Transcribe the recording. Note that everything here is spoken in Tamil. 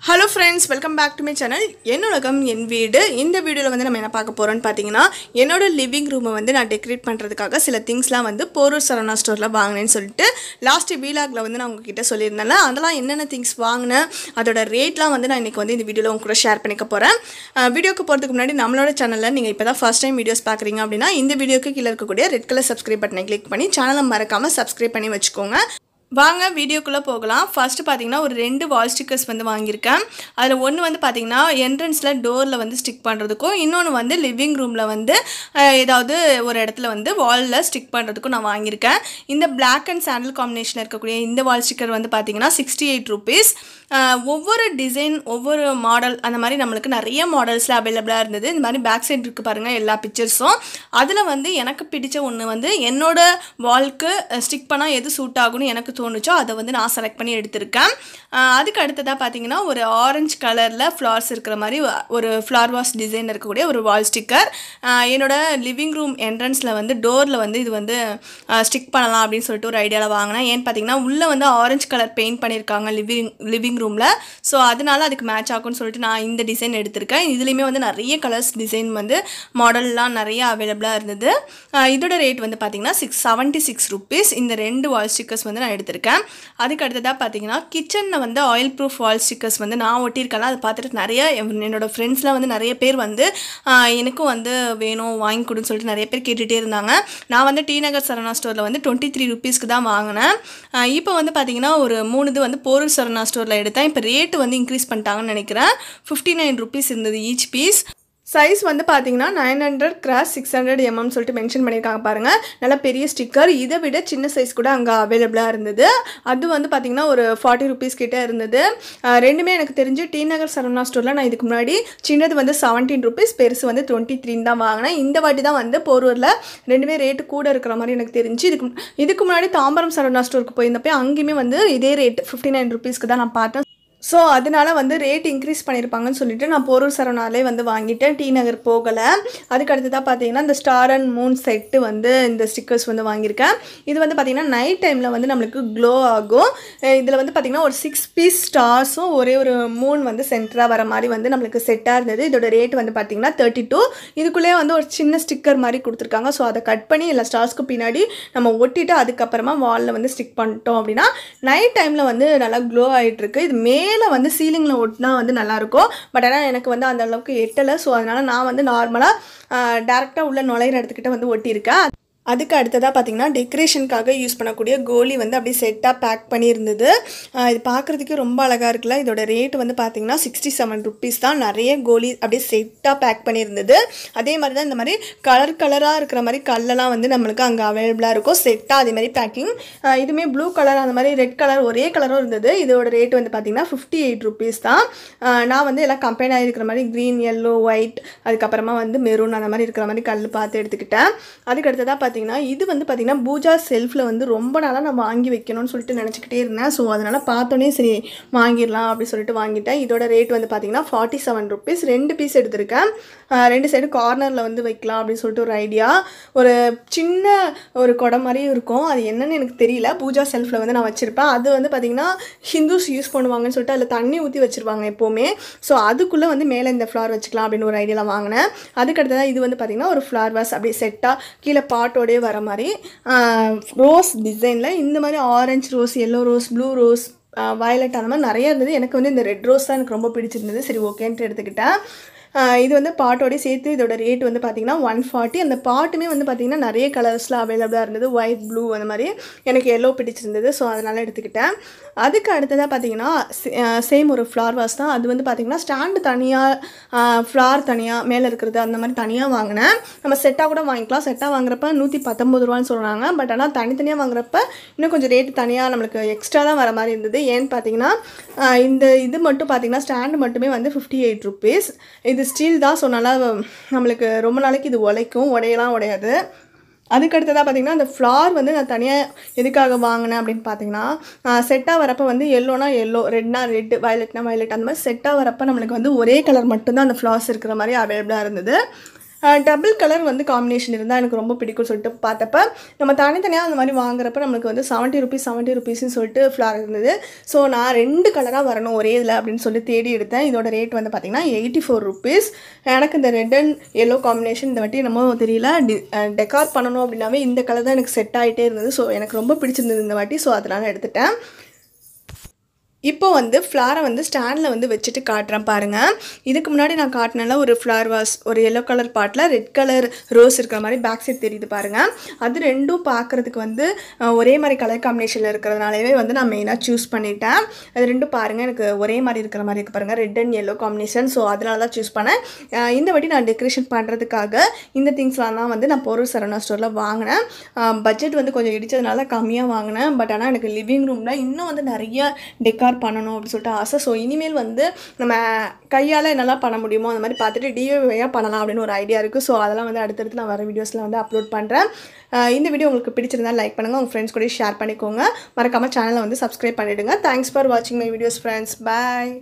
Hello friends, welcome back to my channel. என்னோடகம் என் வீடு இந்த வீடியோல வந்து நம்ம என்ன பார்க்க போறோம்னு பாத்தீங்கன்னா என்னோட லிவிங் ரூமை வந்து நான் டெக்கரேட் பண்றதுக்காக சில திங்ஸ்லாம் வந்து போரூர் சரவணா ஸ்டோர்ல வாங்குனேன்னு சொல்லிட்டு லாஸ்ட் வீலாக்ல வந்து நான் உங்ககிட்ட சொல்லியிருந்தேன். அதெல்லாம் என்னென்ன திங்ஸ் வாங்குனேன் அதோட ரேட்லாம் வந்து நான் இன்னைக்கு வந்து இந்த வீடியோல உங்க கூட ஷேர் பண்ணிக்க போறேன். வீடியோக்கு போறதுக்கு முன்னாடி நம்மளோட சேனல்ல நீங்க இப்பதான் ஃபர்ஸ்ட் டைம் வீடியோஸ் பார்க்கறீங்க அப்படினா இந்த வீடியோக்கு கீழ இருக்கக்கூடிய ரெட் கலர் சப்ஸ்கிரைப் பட்டனை கிளிக் பண்ணி சேனலை மறக்காம சப்ஸ்கிரைப் பண்ணி வச்சுக்கோங்க. வாங்க வீடியோக்குள்ள போகலாம். ஃபர்ஸ்ட் பாத்தீங்கன்னா ஒரு ரெண்டு வால் ஸ்டிக்கர்ஸ் வந்து வாங்கியிருக்கேன். அதுல ஒன்னு வந்து பாத்தீங்கன்னா என்ட்ரன்ஸ்ல டோர்ல வந்து ஸ்டிக் பண்றதுக்கும் இன்னொன்னு வந்து லிவிங் ரூம்ல வந்து ஏதாவது ஒரு இடத்துல வந்து வால்ல ஸ்டிக் பண்றதுக்கும் நான் வாங்கியிருக்கேன். இந்த Black and சாண்டல் காம்பினேஷன்ல இருக்கக்கூடிய இந்த வால் ஸ்டிக்கர் வந்து பாத்தீங்கன்னா 68 rupees. ஒவ்வொரு டிசைன் ஒவ்வொரு மாடல் அந்த மாதிரி நமக்கு நிறைய மாடல்ஸ்ல அவைலபிளா இருந்தது. இந்த மாதிரி பேக் சைடு இருக்கு பாருங்க எல்லா பிக்சர்ஸும். அதுல வந்து எனக்கு பிடிச்ச ஒன்னு வந்து என்னோட வால்க்கு ஸ்டிக் பண்ணா எது சூட் ஆகும்னு எனக்கு தோணுச்சோ அதை வந்து நான் செலக்ட் பண்ணி எடுத்திருக்கேன். அதுக்கு அடுத்ததா பாத்தீங்கன்னா ஒரு ஆரஞ்சு கலர்ல ஃப்ளவர்ஸ் இருக்கிற மாதிரி ஒரு ஃப்ளவர் வாஸ் டிசைன் இருக்கக்கூடிய ஒரு வால் ஸ்டிக்கர் என்னோட லிவிங் ரூம் என்ட்ரன்ஸ்ல வந்து டோர்ல வந்து இது வந்து ஸ்டிக் பண்ணலாம் அப்படின்னு சொல்லிட்டு ஒரு ஐடியால வாங்கினேன். ஏன்னு பாத்தீங்கன்னா உள்ள வந்து ஆரஞ்சு கலர் பெயிண்ட் பண்ணிருக்காங்க லிவிங் ரூம்ல. ஸோ அதனால அதுக்கு மேட்ச் ஆகும்னு சொல்லிட்டு நான் இந்த டிசைன் எடுத்திருக்கேன். இதுலயுமே வந்து நிறைய கலர்ஸ் டிசைன் வந்து மாடல்லாம் நிறைய அவைலபிளா இருந்தது. இதோட ரேட் வந்து பாத்தீங்கன்னா 76 rupees. இந்த ரெண்டு வால் ஸ்டிக்கர்ஸ் வந்து நான் எடுத்திருக்கேன். அதுக்கு அடுத்ததா பாத்தீங்கன்னா கிச்சன்ல வந்து ஆயில் ப்ரூஃப் வால் ஸ்டிக்கர்ஸ் வந்து நான் ஒட்டியிருக்கேன். அதை பார்த்துட்டு நிறைய என்னோட ஃப்ரெண்ட்ஸ்லாம் வந்து நிறைய பேர் வந்து எனக்கும் வந்து வேணும் வாங்கி கொடுன்னு சொல்லிட்டு நிறைய பேர் கேட்டுகிட்டே இருந்தாங்க. நான் வந்து டி நகர் சரவணா ஸ்டோரில் வந்து 23 rupeesக்கு தான் வாங்கினேன். இப்போ வந்து பார்த்தீங்கன்னா ஒரு 3 இது வந்து போரூர் சரவணா ஸ்டோரில் எடுத்தேன். இப்போ ரேட்டு வந்து இன்க்ரீஸ் பண்ணிட்டாங்கன்னு நினைக்கிறேன். 59 rupees இருந்தது ஈச் பீஸ். சைஸ் வந்து பார்த்தீங்கன்னா 900x600 mm சொல்லிட்டு மென்ஷன் பண்ணியிருக்காங்க பாருங்கள். நல்ல பெரிய ஸ்டிக்கர். இதை விட சின்ன சைஸ் கூட அங்கே அவைலபிளாக இருந்தது. அது வந்து பார்த்தீங்கன்னா ஒரு 40 rupees கிட்டே இருந்தது. ரெண்டுமே எனக்கு தெரிஞ்சு டி நகர் சரவணா ஸ்டோரில் நான் இதுக்கு முன்னாடி சின்னது வந்து 17 rupees, பெருசு வந்து 23 தான் வாங்கினேன். இந்த வாட்டி தான் வந்து போரூரில் ரெண்டுமே ரேட்டு கூட இருக்கிற மாதிரி எனக்கு தெரிஞ்சு. இதுக்கு முன்னாடி தாம்பரம் சரவணா ஸ்டோருக்கு போயிருந்தப்போ அங்கேயுமே வந்து இதே ரேட் 59 rupeesக்கு தான் நான் பார்த்தேன். ஸோ அதனால வந்து ரேட் இன்க்ரீஸ் பண்ணியிருப்பாங்கன்னு சொல்லிட்டு நான் போரூர் சரவணாலே வந்து வாங்கிட்டேன். டி நகர் போகலை. அதுக்கு அடுத்ததாக பார்த்தீங்கன்னா இந்த ஸ்டார் அண்ட் மூன் செட்டு வந்து இந்த ஸ்டிக்கர்ஸ் வந்து வாங்கியிருக்கேன். இது வந்து பார்த்தீங்கன்னா நைட் டைமில் வந்து நம்மளுக்கு க்ளோ ஆகும். இதில் வந்து பார்த்தீங்கன்னா ஒரு 6 piece ஸ்டார்ஸும் ஒரே ஒரு மூன் வந்து சென்டராக வர மாதிரி வந்து நம்மளுக்கு செட்டாக இருந்தது. இதோட ரேட் வந்து பார்த்தீங்கன்னா 32. இதுக்குள்ளேயே வந்து ஒரு சின்ன ஸ்டிக்கர் மாதிரி கொடுத்துருக்காங்க. ஸோ அதை கட் பண்ணி எல்லா ஸ்டார்ஸ்க்கு பின்னாடி நம்ம ஒட்டிட்டு அதுக்கப்புறமா வாலில் வந்து ஸ்டிக் பண்ணிட்டோம் அப்படின்னா நைட் டைமில் வந்து நல்லா க்ளோ ஆகிட்டுருக்கு. இது மேலே வந்து சீலிங்கில் ஒட்டினா வந்து நல்லாயிருக்கும். பட் ஆனால் எனக்கு வந்து அந்த அளவுக்கு எட்டலை. ஸோ அதனால் நான் வந்து நார்மலாக டேரெக்டாக உள்ள நுழையிற இடத்துக்கிட்ட வந்து ஒட்டியிருக்கேன். அதுக்கு அடுத்ததாக பார்த்தீங்கன்னா டெக்கரேஷனுக்காக யூஸ் பண்ணக்கூடிய கோலி வந்து அப்படியே செட்டாக பேக் பண்ணியிருந்தது. இது பார்க்குறதுக்கு ரொம்ப அழகாக இருக்குல்ல. இதோட ரேட் வந்து பார்த்தீங்கன்னா 67 rupees தான். நிறைய கோலி அப்படியே செட்டாக பேக் பண்ணியிருந்தது. அதே மாதிரி தான் இந்த மாதிரி கலராக இருக்கிற மாதிரி கல்லெல்லாம் வந்து நம்மளுக்கு அங்கே அவைலபிளாக இருக்கும் செட்டாக. அதே மாதிரி பேக்கிங் இதுவுமே ப்ளூ கலர் அந்த மாதிரி ரெட் கலர் ஒரே கலரும் இருந்தது. இதோட ரேட் வந்து பார்த்தீங்கன்னா 58 rupees தான். நான் வந்து எல்லாம் கம்பைன் ஆகிருக்கிற மாதிரி க்ரீன், எல்லோ, ஒயிட், அதுக்கப்புறமா வந்து மெரூன் அந்த மாதிரி இருக்கிற மாதிரி கல் பார்த்து எடுத்துக்கிட்டேன். அதுக்கு அடுத்ததாக பார்த்தீங்கன்னா இது வந்து பார்த்தீங்கன்னா பூஜா செல்ஃபில் வந்து ரொம்ப நாளாக நான் வாங்கி வைக்கணும்னு சொல்லிட்டு நினச்சிக்கிட்டே இருந்தேன். ஸோ அதனால் பார்த்தோன்னே சரி வாங்கிடலாம் அப்படின்னு சொல்லிட்டு வாங்கிட்டேன். இதோட ரேட் வந்து பார்த்தீங்கன்னா 47 rupees. 2 பீஸ் எடுத்திருக்கேன். 2 சைடு கார்னரில் வந்து வைக்கலாம் அப்படின்னு சொல்லிட்டு ஒரு ஐடியா. ஒரு சின்ன ஒரு குடம் மாதிரி இருக்கும். அது என்னன்னு எனக்கு தெரியல. பூஜா செல்ஃபில் வந்து நான் வச்சுருப்பேன். அது வந்து பார்த்தீங்கன்னா ஹிந்துஸ் யூஸ் பண்ணுவாங்கன்னு சொல்லிட்டு அதில் தண்ணி ஊற்றி வச்சுருவாங்க எப்போவுமே. ஸோ அதுக்குள்ளே வந்து மேலே இந்த ஃப்ளவர் வச்சுக்கலாம் அப்படின்னு ஒரு ஐடியாவில் வாங்கினேன். அதுக்கடுத்ததான் இது வந்து பார்த்தீங்கன்னா ஒரு ஃப்ளவர் வாஸ் அப்படியே செட்டாக கீழே பாட்டோட வர மாதிரி ரோஸ் டிசைனில் இந்த மாதிரி orange rose, yellow rose, blue rose, violet அந்த மாதிரி நிறைய இருந்தது. எனக்கு வந்து இந்த ரெட் ரோஸ் தான் எனக்கு ரொம்ப பிடிச்சிருந்தது. சரி ஓகேன்ட்டு எடுத்துக்கிட்டேன். இது வந்து பாட்டோடய சேர்த்து இதோட ரேட் வந்து பார்த்தீங்கன்னா 140. அந்த பாட்டுமே வந்து பார்த்தீங்கன்னா நிறைய கலர்ஸில் அவைலபிளாக இருந்தது. ஒயிட், ப்ளூ அந்த மாதிரி. எனக்கு எல்லோ பிடிச்சிருந்தது. ஸோ அதனால் எடுத்துக்கிட்டேன். அதுக்கு அடுத்ததாக பார்த்தீங்கன்னா சேம் ஒரு ஃப்ளவர் வாஸ் தான். அது வந்து பார்த்தீங்கன்னா ஸ்டாண்டு தனியாக, ஃப்ளார் தனியாக, மேலே இருக்கிறது அந்த மாதிரி தனியாக வாங்கினேன். நம்ம செட்டாக கூட வாங்கிக்கலாம். செட்டாக வாங்குறப்ப 119 ரூபான்னு சொல்கிறாங்க. பட் ஆனால் தனித்தனியாக வாங்குறப்ப இன்னும் கொஞ்சம் ரேட்டு தனியாக நம்மளுக்கு எக்ஸ்ட்ரா தான் வர மாதிரி இருந்தது. ஏன்னு பார்த்தீங்கன்னா இந்த இது மட்டும் பார்த்தீங்கன்னா ஸ்டாண்டு மட்டுமே வந்து 58 rupees. இது ஸ்டீல் தான். ஸோ நல்லா நம்மளுக்கு ரொம்ப நாளைக்கு இது உடையலாம் உடையாது. அதுக்கடுத்ததாக பார்த்தீங்கன்னா அந்த ஃப்ளார் வந்து நான் தனியாக எதுக்காக வாங்கினேன் அப்படின்னு பார்த்தீங்கன்னா செட்டாக வரப்போ வந்து எல்லோனா எல்லோ, ரெட்னா ரெட், வயலட்னா வயலட் அந்த மாதிரி செட்டாக வரப்போ நம்மளுக்கு வந்து ஒரே கலர் மட்டும்தான் அந்த ஃப்ளார்ஸ் இருக்கிற மாதிரி அவைலபிளாக இருந்தது. டபுள் கலர் வந்து காம்பினேஷன் இருந்தால் எனக்கு ரொம்ப பிடிக்கும்னு சொல்லிட்டு பார்த்தப்ப நம்ம தனித்தனியாக அந்த மாதிரி வாங்குறப்ப நம்மளுக்கு வந்து 70 rupeesன்னு சொல்லிட்டு ஃப்ளார் இருந்தது. ஸோ நான் 2 கலராக வரணும் ஒரே இதில் அப்படின்னு சொல்லி தேடி எடுத்தேன். இதோட ரேட் வந்து பார்த்திங்கன்னா 84 rupees. எனக்கு இந்த ரெட் அண்ட் எல்லோ காம்பினேஷன் இந்த வாட்டி நம்ம தெரியல டெக்கார் பண்ணணும் அப்படின்னாவே இந்த கலர் தான் எனக்கு செட் ஆகிட்டே இருந்தது. ஸோ எனக்கு ரொம்ப பிடிச்சிருந்தது இந்த வாட்டி. ஸோ அதனால் எடுத்துட்டேன். இப்போ வந்து ஃப்ளாரை வந்து ஸ்டாண்டில் வந்து வச்சுட்டு காட்டுறேன் பாருங்கள். இதுக்கு முன்னாடி நான் காட்டினால ஒரு ஃப்ளார் வாஸ் ஒரு yellow colour bottle red colour rose இருக்கிற மாதிரி பேக் சைட் தெரியுது பாருங்கள். அது ரெண்டும் பார்க்குறதுக்கு வந்து ஒரே மாதிரி கலர் காம்பினேஷனில் இருக்கிறதுனாலவே வந்து நான் மெயினாக சூஸ் பண்ணிட்டேன். அது ரெண்டும் பாருங்கள் எனக்கு ஒரே மாதிரி இருக்கிற மாதிரி இருக்குது பாருங்கள், red and yellow combination. So அதனால தான் சூஸ் பண்ணேன். இந்த வாட்டி நான் டெக்கரேஷன் பண்ணுறதுக்காக இந்த திங்ஸ்லாம் தான் வந்து நான் போரூர் சரவணா ஸ்டோரில் வாங்கினேன். பட்ஜெட் வந்து கொஞ்சம் இடித்ததுனால கம்மியாக வாங்கினேன். பட் ஆனால் எனக்கு லிவிங் ரூமில் இன்னும் வந்து நிறைய டெக்கார் பண்ணணும் அப்படின்னு சொல்லிட்டு ஆசை. ஸோ இனிமேல் வந்து நம்ம கையால் என்னெல்லாம் பண்ண முடியுமோ அந்த மாதிரி பார்த்துட்டு டிஐஒய்யாக பண்ணலாம் அப்படின்னு ஒரு ஐடியா இருக்குது. ஸோ அதெல்லாம் வந்து அடுத்தடுத்து நான் வர வீடியோஸில் வந்து அப்லோட் பண்ணுறேன். இந்த வீடியோ உங்களுக்கு பிடிச்சிருந்தால் லைக் பண்ணுங்கள், உங்கள் ஃப்ரெண்ட்ஸ் கூட ஷேர் பண்ணிக்கோங்க. மறக்காமல் சேனலை வந்து சப்ஸ்கிரைப் பண்ணிவிடுங்க. தேங்க்ஸ் ஃபார் வாட்சிங் மை வீடியோஸ் ஃப்ரெண்ட்ஸ். பாய்.